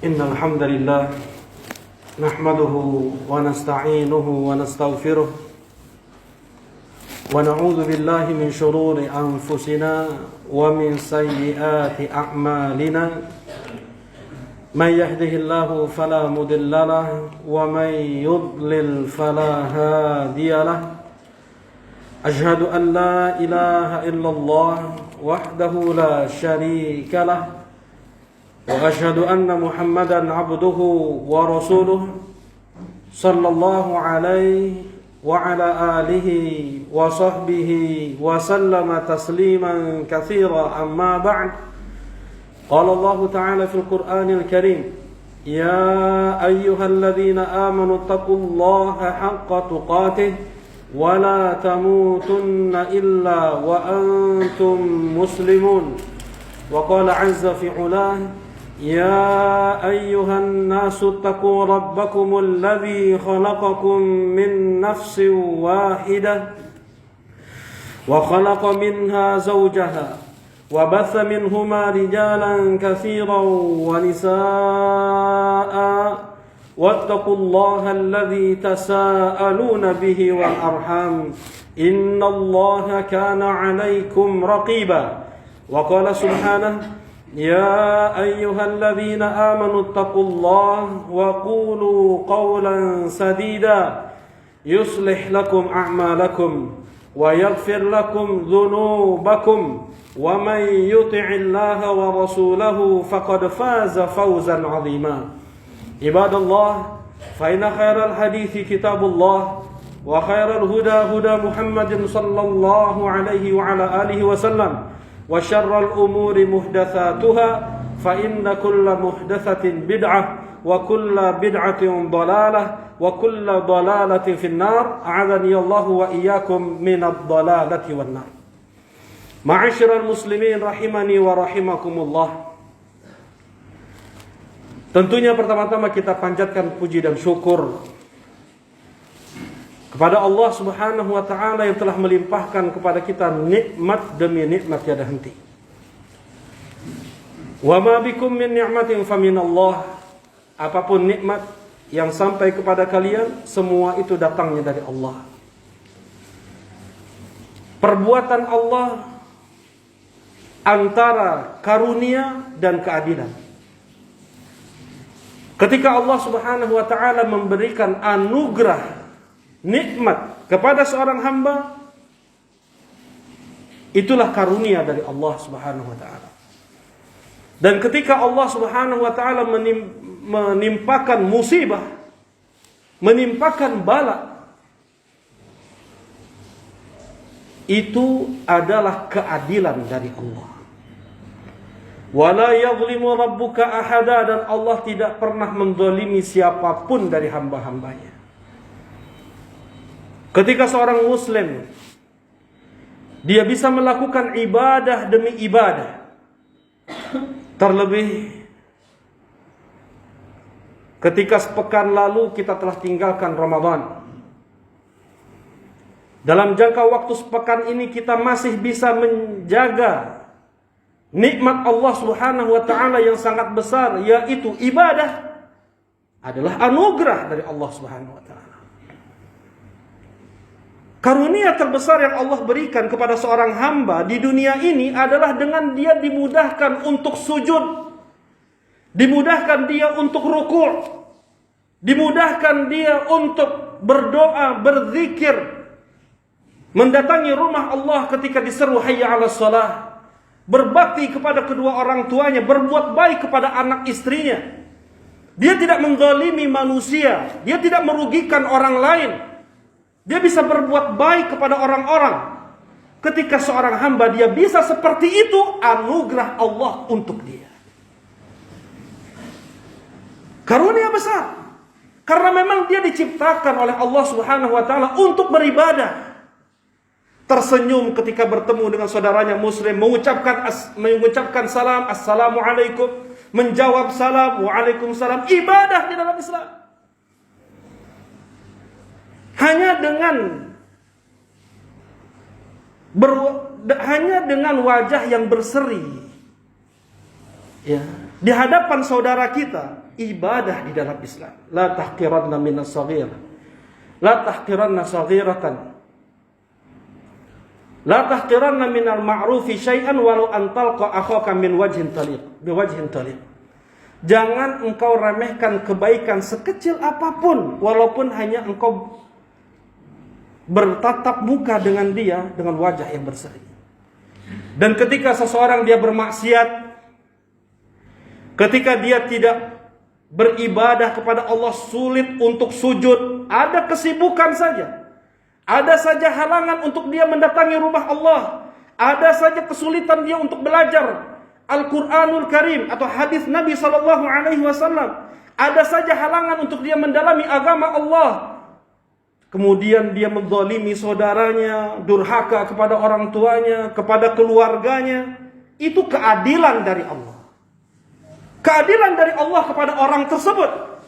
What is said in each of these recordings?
إن الحمد لله نحمده ونستعينه ونستغفره ونعوذ بالله من شرور أنفسنا ومن سيئات أعمالنا من يهده الله فلا مضل له ومن يضلل فلا هادي له أشهد أن لا إله إلا الله وحده لا شريك له وأشهد أن محمدا عبده ورسوله صلى الله عليه وعلى آله وصحبه وسلم تسليما كثيرا أما بعد قال الله تعالى في القرآن الكريم يا أيها الذين آمنوا اتقوا الله حق تقاته ولا تموتن إلا وأنتم مسلمون وقال عز في علاه يا أيها الناس اتقوا ربكم الذي خلقكم من نفس واحدة وخلق منها زوجها وبث منهما رجالا كثيرا ونساء واتقوا الله الذي تساءلون به والأرحام إن الله كان عليكم رقيبا وقال سبحانه يا أيها الذين آمنوا اتقوا الله وقولوا قولا سديدا يصلح لكم أعمالكم ويغفر لكم ذنوبكم ومن يطع الله ورسوله فقد فاز فوزا عظيما عباد الله فإن خير الحديث كتاب الله وخير الهدى هدى محمد صلى الله عليه وعلى آله وسلم وشر الأمور محدثاتها فإن كل محدثة بدعة وكل بدعة ضلالة وكل ضلالة في النار أعاذني الله وإياكم من الضلالة والنار. Ma'asyiral muslimin rahimani wa rahimakumullah. Tentunya pertama-tama kita panjatkan puji dan syukur kepada Allah Subhanahu wa taala yang telah melimpahkan kepada kita nikmat demi nikmat tiada henti. Wa ma bikum min ni'matin faminallah. Apapun nikmat yang sampai kepada kalian, semua itu datangnya dari Allah. Perbuatan Allah antara karunia dan keadilan. Ketika Allah Subhanahu wa taala memberikan anugerah nikmat kepada seorang hamba, itulah karunia dari Allah Subhanahu wa taala. Dan ketika Allah Subhanahu wa taala menimpakan musibah, menimpakan bala, itu adalah keadilan dari Allah. Wala yadhlimu rabbuka ahada, dan Allah tidak pernah menzalimi siapapun dari hamba-hambanya. Ketika seorang muslim dia bisa melakukan ibadah demi ibadah, terlebih ketika sepekan lalu kita telah tinggalkan Ramadan, dalam jangka waktu sepekan ini kita masih bisa menjaga nikmat Allah Subhanahu wa taala yang sangat besar, yaitu ibadah, adalah anugerah dari Allah Subhanahu wa taala. Karunia terbesar yang Allah berikan kepada seorang hamba di dunia ini adalah dengan dia dimudahkan untuk sujud, dimudahkan dia untuk ruku', dimudahkan dia untuk berdoa, berzikir, mendatangi rumah Allah ketika diseru hayya 'alas shalah, berbakti kepada kedua orang tuanya, berbuat baik kepada anak istrinya. Dia tidak menzalimi manusia, dia tidak merugikan orang lain. Dia bisa berbuat baik kepada orang-orang. Ketika seorang hamba dia bisa seperti itu, anugerah Allah untuk dia. Karunia besar. Karena memang dia diciptakan oleh Allah Subhanahu wa taala untuk beribadah. Tersenyum ketika bertemu dengan saudaranya muslim, mengucapkan salam, assalamualaikum, menjawab salam, waalaikumsalam, ibadah di dalam Islam. Hanya dengan wajah yang berseri, ya, di hadapan saudara kita, ibadah di dalam Islam. La tahqiranna minas saghir. La tahqiranna saghiratan. La tahqiranna minal ma'rufi syai'an walau an talqa akhaka min wajhin taliq, biwajhin taliq. Jangan engkau remehkan kebaikan sekecil apapun, walaupun hanya engkau bertatap muka dengan dia dengan wajah yang berseri. Dan ketika seseorang dia bermaksiat, ketika dia tidak beribadah kepada Allah, sulit untuk sujud, ada kesibukan saja, ada saja halangan untuk dia mendatangi rumah Allah, ada saja kesulitan dia untuk belajar Al-Quranul Karim atau hadis Nabi Sallallahu Alaihi Wasallam, ada saja halangan untuk dia mendalami agama Allah. Kemudian dia menzalimi saudaranya, durhaka kepada orang tuanya, kepada keluarganya. Itu keadilan dari Allah. Keadilan dari Allah kepada orang tersebut.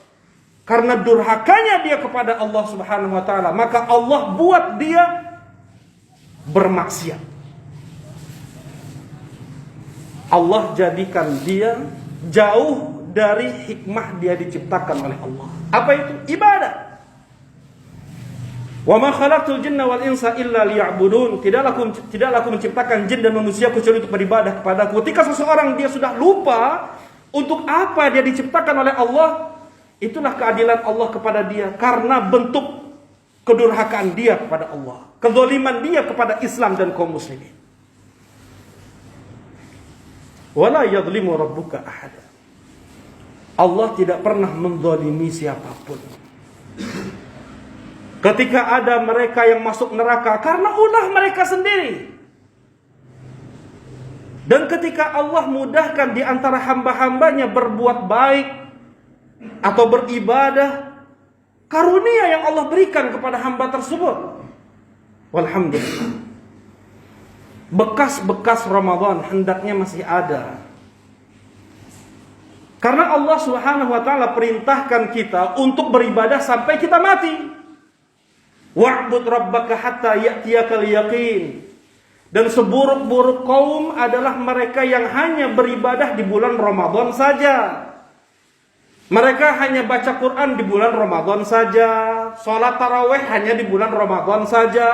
Karena durhakanya dia kepada Allah Subhanahu wa taala, maka Allah buat dia bermaksiat. Allah jadikan dia jauh dari hikmah dia diciptakan oleh Allah. Apa itu? Ibadah. Wa ma khalaqtul jinna wal insa illa liya'budun. Tidaklah aku menciptakan jin dan manusia kecuali untuk beribadah kepadaku. Ketika seseorang dia sudah lupa untuk apa dia diciptakan oleh Allah, itulah keadilan Allah kepada dia karena bentuk kedurhakaan dia kepada Allah, kezaliman dia kepada Islam dan kaum muslimin. Wala yadhlimu rabbuka ahada. Allah tidak pernah menzalimi siapapun. Ketika ada mereka yang masuk neraka karena ulah mereka sendiri. Dan ketika Allah mudahkan di antara hamba-hambanya berbuat baik atau beribadah, karunia yang Allah berikan kepada hamba tersebut, walhamdulillah, bekas-bekas Ramadan hendaknya masih ada. Karena Allah Subhanahu wa taala perintahkan kita untuk beribadah sampai kita mati. Wa'bud rabbaka hatta ya'tiyakal yaqin. Dan seburuk-buruk kaum adalah mereka yang hanya beribadah di bulan Ramadan saja. Mereka hanya baca Quran di bulan Ramadan saja, sholat tarawih hanya di bulan Ramadan saja.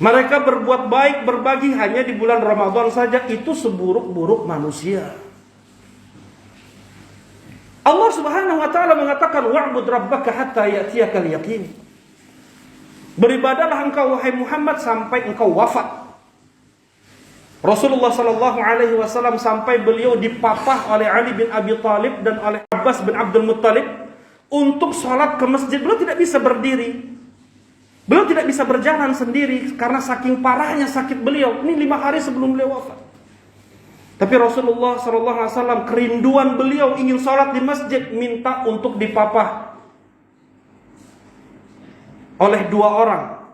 Mereka berbuat baik, berbagi hanya di bulan Ramadan saja. Itu seburuk-buruk manusia. Allah Subhanahu wa taala mengatakan wa'bud rabbaka hatta ya'tiyakal yaqin. Beribadahlah engkau wahai Muhammad sampai engkau wafat. Rasulullah sallallahu alaihi wasallam sampai beliau dipapah oleh Ali bin Abi Thalib dan oleh Abbas bin Abdul Muttalib untuk sholat ke masjid. Beliau tidak bisa berdiri. Beliau tidak bisa berjalan sendiri karena saking parahnya sakit beliau. Ini 5 hari sebelum beliau wafat. Tapi Rasulullah SAW kerinduan beliau ingin sholat di masjid, minta untuk dipapah oleh 2 orang,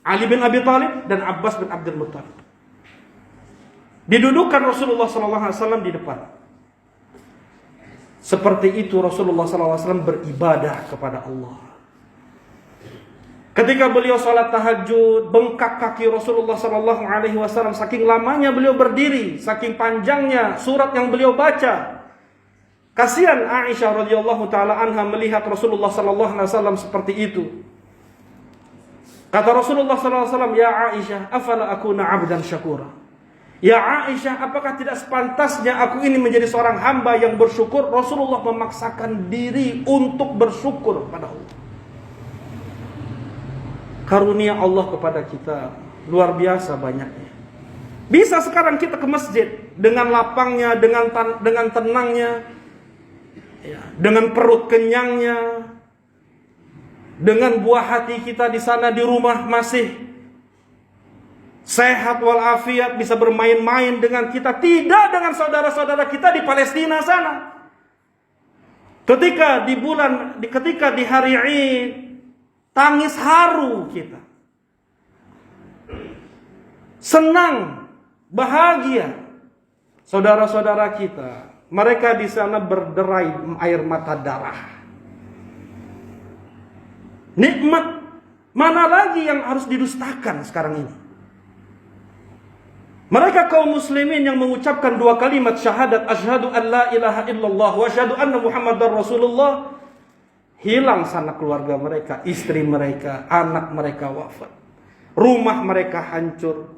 Ali bin Abi Thalib dan Abbas bin Abdul Muttalib. Didudukkan Rasulullah SAW di depan. Seperti itu Rasulullah SAW beribadah kepada Allah. Ketika beliau sholat tahajud, bengkak kaki Rasulullah SAW, saking lamanya beliau berdiri, saking panjangnya surat yang beliau baca. Kasihan Aisyah radhiyallahu taala anha melihat Rasulullah SAW seperti itu. Kata Rasulullah SAW, ya Aisyah, afala akuna abdan syakura. Ya Aisyah, apakah tidak sepantasnya aku ini menjadi seorang hamba yang bersyukur? Rasulullah memaksakan diri untuk bersyukur pada Allah. Karunia Allah kepada kita luar biasa banyaknya. Bisa sekarang kita ke masjid dengan lapangnya, dengan tenangnya, ya, dengan perut kenyangnya, dengan buah hati kita di sana di rumah masih sehat walafiat, bisa bermain-main dengan kita, tidak dengan saudara-saudara kita di Palestina sana. Ketika di hari Id, tangis haru kita, senang, bahagia. Saudara-saudara kita, mereka di sana berderai air mata darah. Nikmat mana lagi yang harus didustakan sekarang ini? Mereka kaum muslimin yang mengucapkan dua kalimat syahadat, asyhadu an la ilaha illallah wa asyhadu anna muhammadar rasulullah, hilang sanak keluarga mereka, istri mereka, anak mereka wafat, rumah mereka hancur,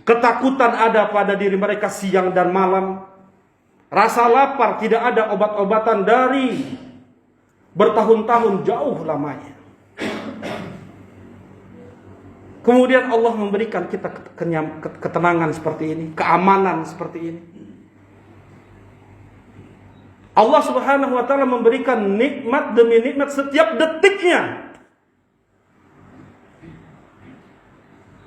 ketakutan ada pada diri mereka siang dan malam, rasa lapar tidak ada obat-obatan dari bertahun-tahun jauh lamanya. Kemudian Allah memberikan kita ketenangan seperti ini, keamanan seperti ini. Allah Subhanahu wa taala memberikan nikmat demi nikmat setiap detiknya.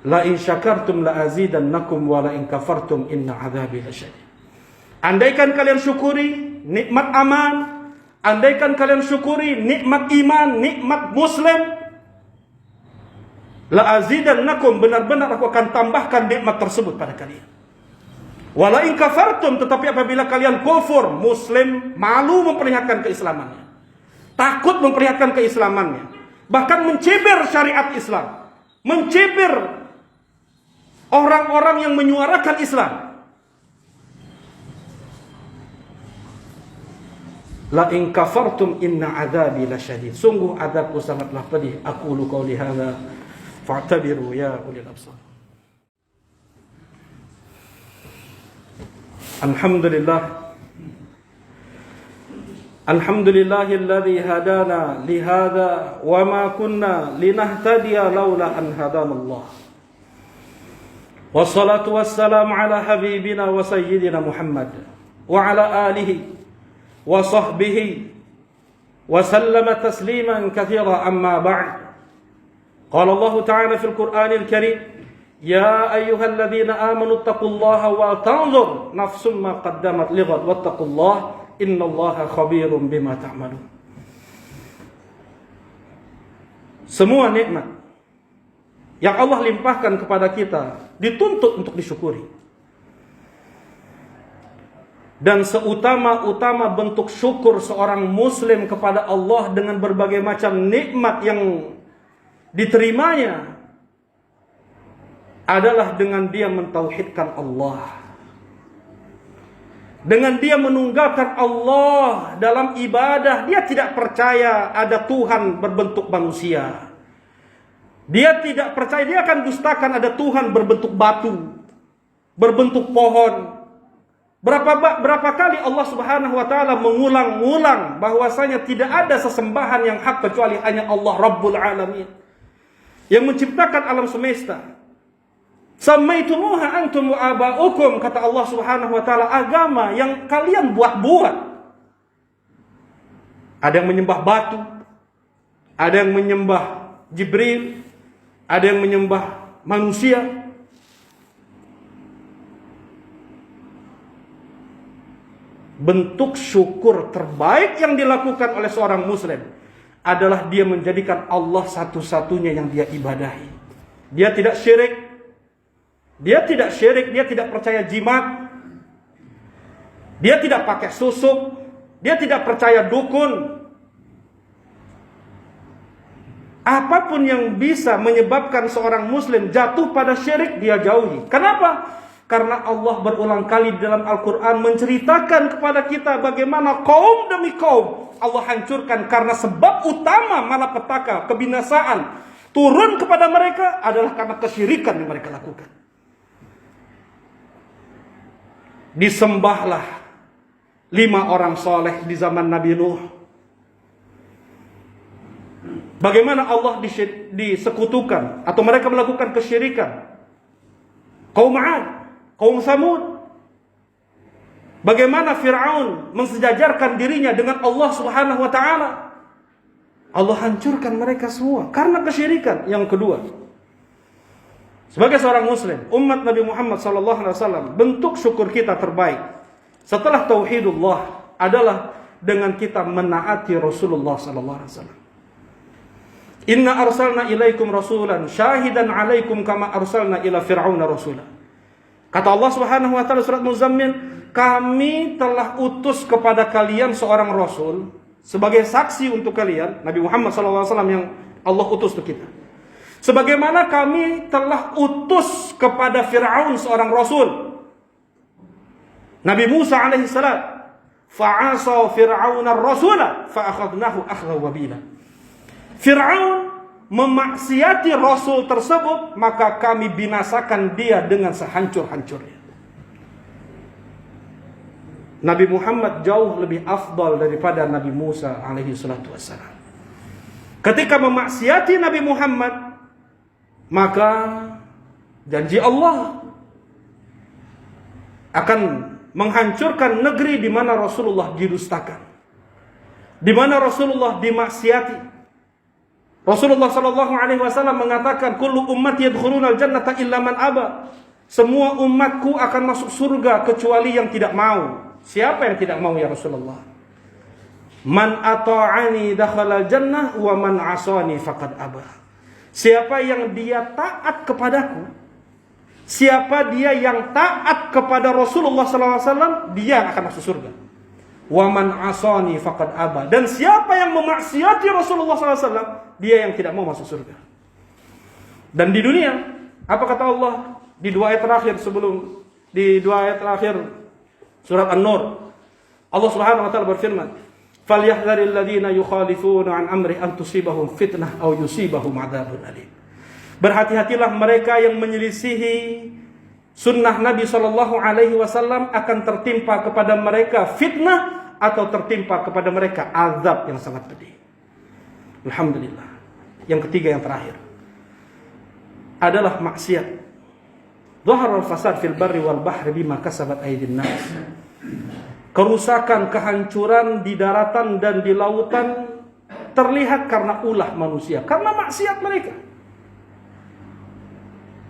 La in syakartum la azidannakum wa la in kafartum inna adzabi lasyadid. Andaikan kalian syukuri nikmat aman, andaikan kalian syukuri nikmat iman, nikmat muslim, la azidannakum, benar-benar aku akan tambahkan nikmat tersebut pada kalian. Wala in kafartum, tetapi apabila kalian kufur, muslim malu memperlihatkan keislamannya, takut memperlihatkan keislamannya, bahkan mencibir syariat Islam, mencibir orang-orang yang menyuarakan Islam. La in kafartum inna adzabi lasyadid, sungguh azabku sangatlah pedih. Aqulu qauli hadza fa'tabiru ya ulil absar. Alhamdulillahilladzi hadana lihada wa ma kunna linahtadiya laula an hadanallah. Wassalatu wassalamu ala habibina wa sayyidina Muhammad wa ala alihi wa sahbihi wa sallama tasliman katsira, amma ba'd. قال الله تعالى في القرآن الكريم يا أيها الذين آمنوا اتقوا الله وتنظر نفس ما قدمت لغد واتقوا الله إن الله خبير بما تعملون. Semua nikmat yang Allah limpahkan kepada kita dituntut untuk disyukuri. Dan seutama-utama bentuk syukur seorang muslim kepada Allah dengan berbagai macam nikmat yang diterimanya adalah dengan dia mentauhidkan Allah, dengan dia menunggalkan Allah dalam ibadah. Dia tidak percaya ada Tuhan berbentuk manusia, dia tidak percaya, dia akan dustakan ada Tuhan berbentuk batu, berbentuk pohon. Berapa kali Allah Subhanahu wa taala mengulang-ulang bahwasanya tidak ada sesembahan yang hak kecuali hanya Allah Rabbul Alamin, yang menciptakan alam semesta. Samaitumuha antum wa aba'ukum, kata Allah Subhanahu wa taala, agama yang kalian buat-buat. Ada yang menyembah batu, ada yang menyembah Jibril, ada yang menyembah manusia. Bentuk syukur terbaik yang dilakukan oleh seorang muslim adalah dia menjadikan Allah satu-satunya yang dia ibadahi. Dia tidak syirik. Dia tidak percaya jimat. Dia tidak pakai susuk. Dia tidak percaya dukun. Apapun yang bisa menyebabkan seorang muslim jatuh pada syirik, dia jauhi. Kenapa? Karena Allah berulang kali di dalam Al-Quran menceritakan kepada kita bagaimana kaum demi kaum Allah hancurkan karena sebab utama malapetaka, kebinasaan turun kepada mereka adalah karena kesyirikan yang mereka lakukan. Disembahlah 5 orang soleh di zaman Nabi Nuh. Bagaimana Allah disekutukan atau mereka melakukan kesyirikan. Kaum 'Ad, kaum Samud. Bagaimana Fir'aun mensejajarkan dirinya dengan Allah Subhanahu wa taala. Allah hancurkan mereka semua karena kesyirikan. Yang kedua, sebagai seorang muslim, umat Nabi Muhammad SAW, bentuk syukur kita terbaik setelah tauhidullah adalah dengan kita menaati Rasulullah SAW. Inna arsalna ilaikum rasulan syahidan alaikum kama arsalna ila fir'auna rasulan. Kata Allah Subhanahu wa taala surat Muzammil, kami telah utus kepada kalian seorang rasul sebagai saksi untuk kalian, Nabi Muhammad SAW yang Allah utus untuk kita. Sebagaimana kami telah utus kepada Fir'aun seorang rasul, Nabi Musa alaihissalam. Fa'asa Fir'aun ar-rasula fa'akhadnahu akhdan wabila. Fir'aun memaksiati rasul tersebut, maka kami binasakan dia dengan sehancur-hancurnya. Nabi Muhammad jauh lebih afdal daripada Nabi Musa alaihi salatu wassalam. Ketika memaksiati Nabi Muhammad, maka janji Allah akan menghancurkan negeri di mana Rasulullah didustakan, di mana Rasulullah dimaksiati. Rasulullah sallallahu alaihi wasallam mengatakan, "Kullu ummati yadkhuluna al-jannata illa man aba." Semua umatku akan masuk surga kecuali yang tidak mau. Siapa yang tidak mau ya Rasulullah? Man ata'ani dakhala al-jannah wa man 'asani faqad aba. Siapa yang dia taat kepadaku, siapa dia yang taat kepada Rasulullah SAW, dia akan masuk surga. Wa man asani faqad aba. Dan siapa yang memaksiati Rasulullah SAW, dia yang tidak mau masuk surga. Dan di dunia, apa kata Allah di dua ayat terakhir surat An-Nur? Allah Subhanahu wa taala berfirman, "Falyahdharil ladzina yukhalifuna an amri an tusibahum fitnah aw yusibahum adzabun alim." Berhati-hatilah mereka yang menyelisihi sunnah Nabi Shallallahu Alaihi Wasallam, akan tertimpa kepada mereka fitnah atau tertimpa kepada mereka azab yang sangat pedih. Alhamdulillah. Yang ketiga, yang terakhir adalah maksiat. Dhahara al-fasad fil barri wal bahri bima kasabat aydin nas. Kerusakan, kehancuran di daratan dan di lautan terlihat karena ulah manusia, karena maksiat mereka.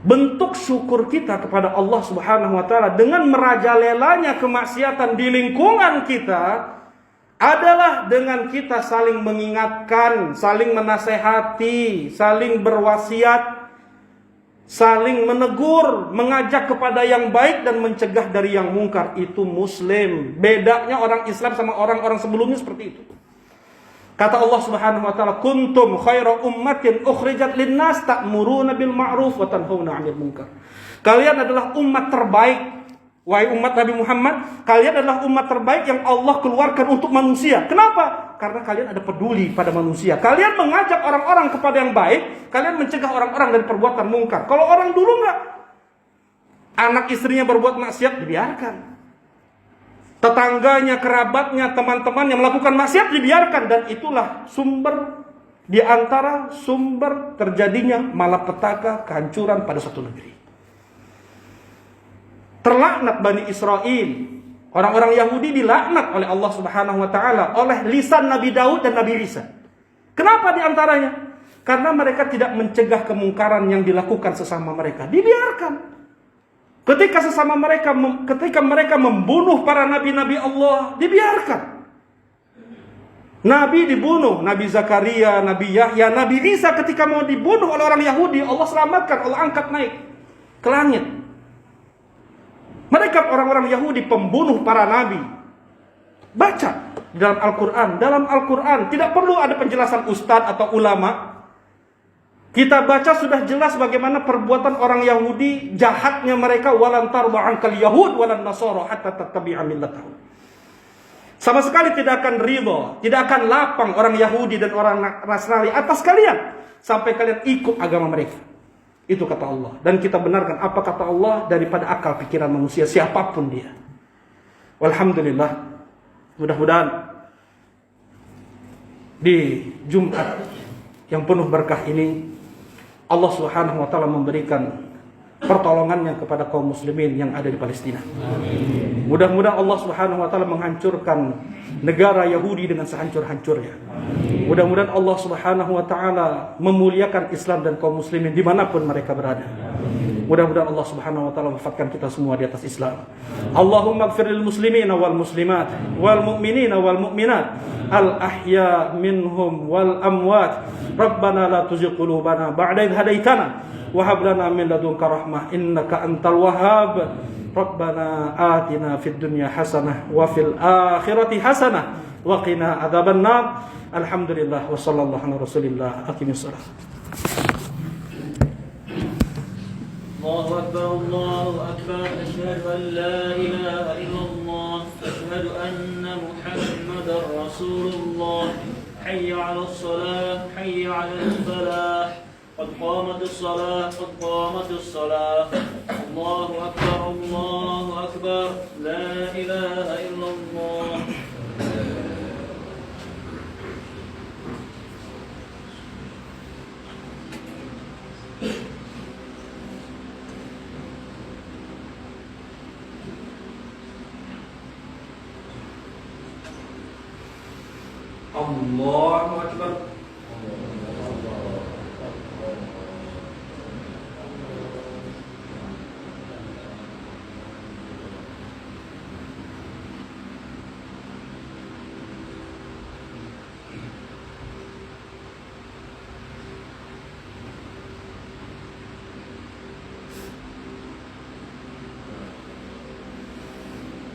Bentuk syukur kita kepada Allah Subhanahu wa taala dengan merajalelanya kemaksiatan di lingkungan kita adalah dengan kita saling mengingatkan, saling menasehati, saling berwasiat, saling menegur, mengajak kepada yang baik dan mencegah dari yang mungkar. Itu muslim. Bedanya orang Islam sama orang-orang sebelumnya seperti itu. Kata Allah Subhanahu wa taala, "Kuntum khaira ummatin ukhrijat lin-nas ta'muruna bil ma'ruf wa tanhauna 'anil munkar." Kalian adalah umat terbaik, wahai umat Nabi Muhammad, kalian adalah umat terbaik yang Allah keluarkan untuk manusia. Kenapa? Karena kalian ada peduli pada manusia. Kalian mengajak orang-orang kepada yang baik, kalian mencegah orang-orang dari perbuatan mungkar. Kalau orang dulu enggak, anak istrinya berbuat maksiat dibiarkan. Tetangganya, kerabatnya, teman-teman yang melakukan maksiat dibiarkan. Dan itulah sumber, di antara sumber terjadinya malapetaka, kehancuran pada suatu negeri. Terlaknat Bani Israel. Orang-orang Yahudi dilaknat oleh Allah Subhanahu wa taala oleh lisan Nabi Daud dan Nabi Isa. Kenapa di antaranya? Karena mereka tidak mencegah kemungkaran yang dilakukan sesama mereka. Dibiarkan. Ketika mereka membunuh para nabi-nabi Allah, dibiarkan. Nabi dibunuh, Nabi Zakaria, Nabi Yahya, Nabi Isa ketika mau dibunuh oleh orang Yahudi, Allah selamatkan, Allah angkat naik ke langit. Mereka orang-orang Yahudi pembunuh para nabi. Baca di dalam Al-Quran. Dalam Al-Quran tidak perlu ada penjelasan ustadz atau ulama. Kita baca sudah jelas bagaimana perbuatan orang Yahudi, jahatnya mereka. Walan tarda ankal yahud walan nasara hatta tattabi'a millatahum. Sama sekali tidak akan ridha, tidak akan lapang orang Yahudi dan orang Nasrani atas kalian sampai kalian ikut agama mereka. Itu kata Allah. Dan kita benarkan apa kata Allah daripada akal pikiran manusia siapapun dia. Walhamdulillah. Mudah-mudahan di Jumat yang penuh berkah ini Allah Subhanahu wa taala memberikan pertolongannya kepada kaum muslimin yang ada di Palestina. Amin. Mudah-mudahan Allah Subhanahu wa taala menghancurkan negara Yahudi dengan sehancur-hancurnya. Mudah-mudahan Allah Subhanahu wa taala memuliakan Islam dan kaum muslimin dimanapun mereka berada. Mudah-mudahan Allah Subhanahu wa taala wafatkan kita semua di atas Islam. Allahumma ighfir lil muslimina wal muslimat wal mu'minina wal mu'minat al ahya minhum wal amwat. Rabbana la tuzigh qulubana ba'da idh hadaitana wa hab lana min ladunka rahmah innaka antal wahhab. Rabbana atina fid dunya hasanah wa fil akhirati hasanah wa qina adzabannar. Alhamdulillah wa sallallahu ala rasulillah. Aqimissalah. الله أكبر الله أكبر أشهد أن لا إله إلا الله أشهد أن محمدا رسول الله حي على الصلاة حي على الفلاح قد قامت الصلاة قد قامت الصلاة الله أكبر لا إله إلا الله الله أكبر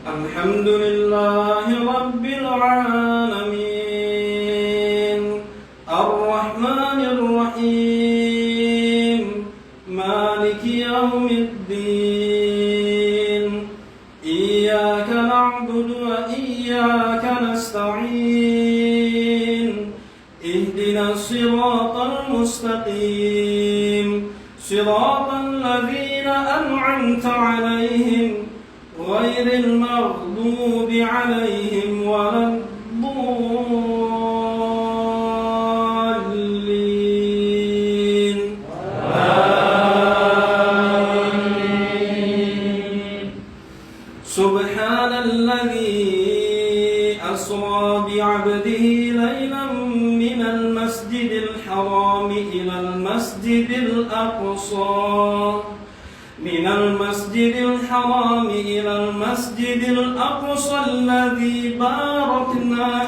الحمد لله رب العالمين الرحمن الرحيم مالك يوم الدين إياك نعبد وإياك نستعين اهدنا الصراط المستقيم صراط الذين أنعمت عليهم غير المغضوب عليهم ولا الضالين آمين سبحان الذي أسرى بعبده ليلا من المسجد الحرام إلى المسجد الأقصى من المسجد الحرام إلى المسجد الأقصى الذي باركنا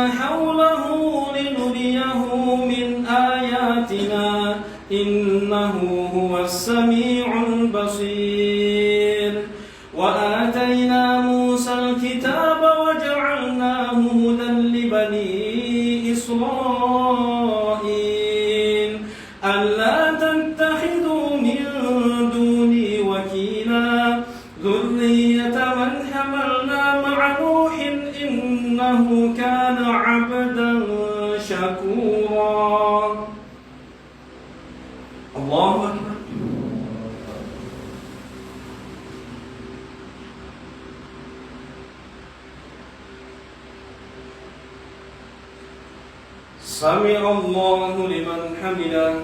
حوله لنريه من آياتنا إنه هو السميع البصير وآتينا موسى الكتاب وجعلناه هدى لبني إسرائيل ألا تتخذوا من دوني وكيلا ذرية من حملنا مع نوح إنه كان عبدا شكورا الله أكبر سمع الله لمن حمده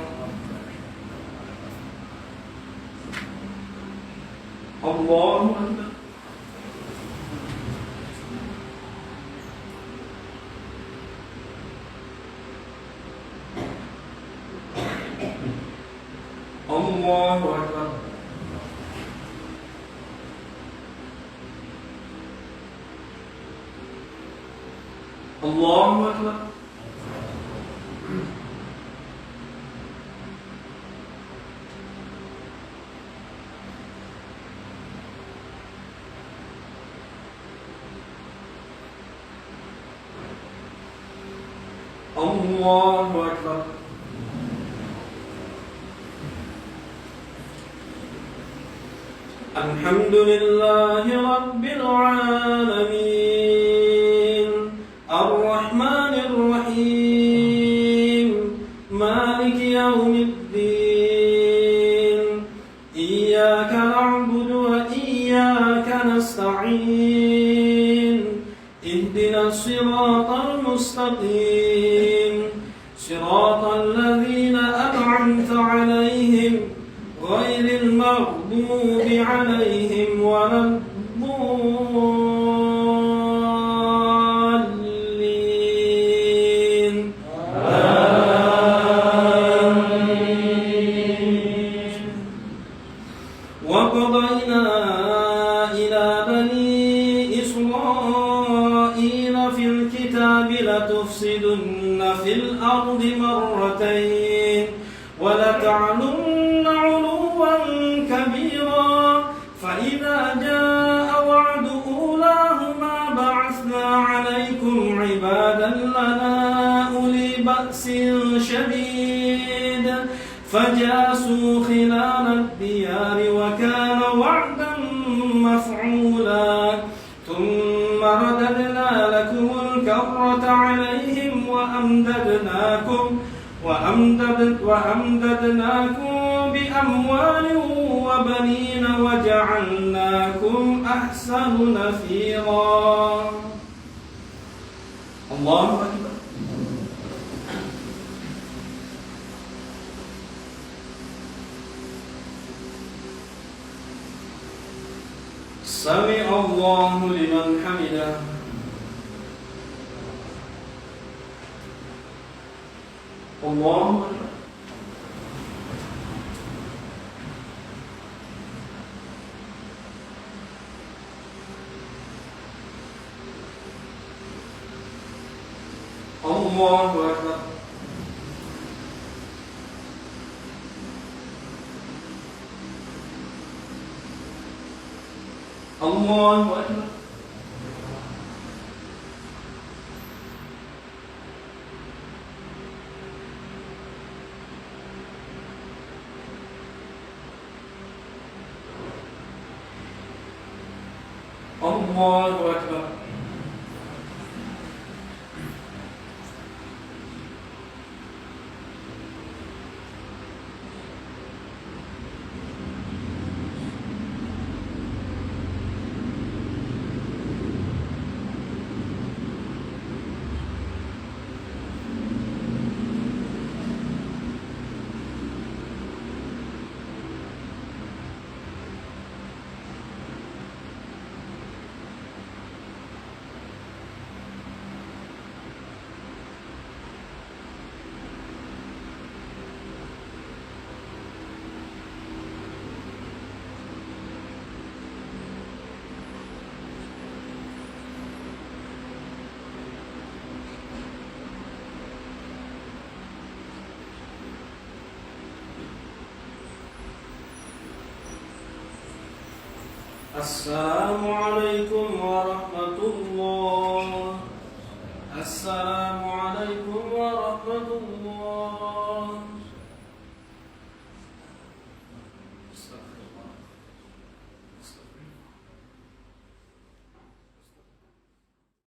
الله أكبر الله أكبر الله أكبر الله أكبر الحمد لله رب العالمين الرحمن الرحيم مالك يوم الدين إياك نعبد وإياك نستعين اهدنا الصراط المستقيم صراط الذين أنعمت عليهم غير المغضوب عليهم ولا الضالين آمين وقضينا إلى بني إسرائيل في الكتاب لتفسدن في الأرض مرتين ولتعلن علوا كبيرا فإذا جاء وعد أولاهما بعثنا عليكم عبادا لنا أولي بأس شديد فجاسوا خلال الديار وكان وعدا مفعولا ثم رددنا لكم الكرة عليهم وأمددناكم بأموال وبنين وجعلناكم أحسن نفيرا. الله أكبر. سمع الله لمن حمده. الله أكبر. الله أكبر. الله أكبر. الله أكبر. السلام عليكم ورحمة الله. السلام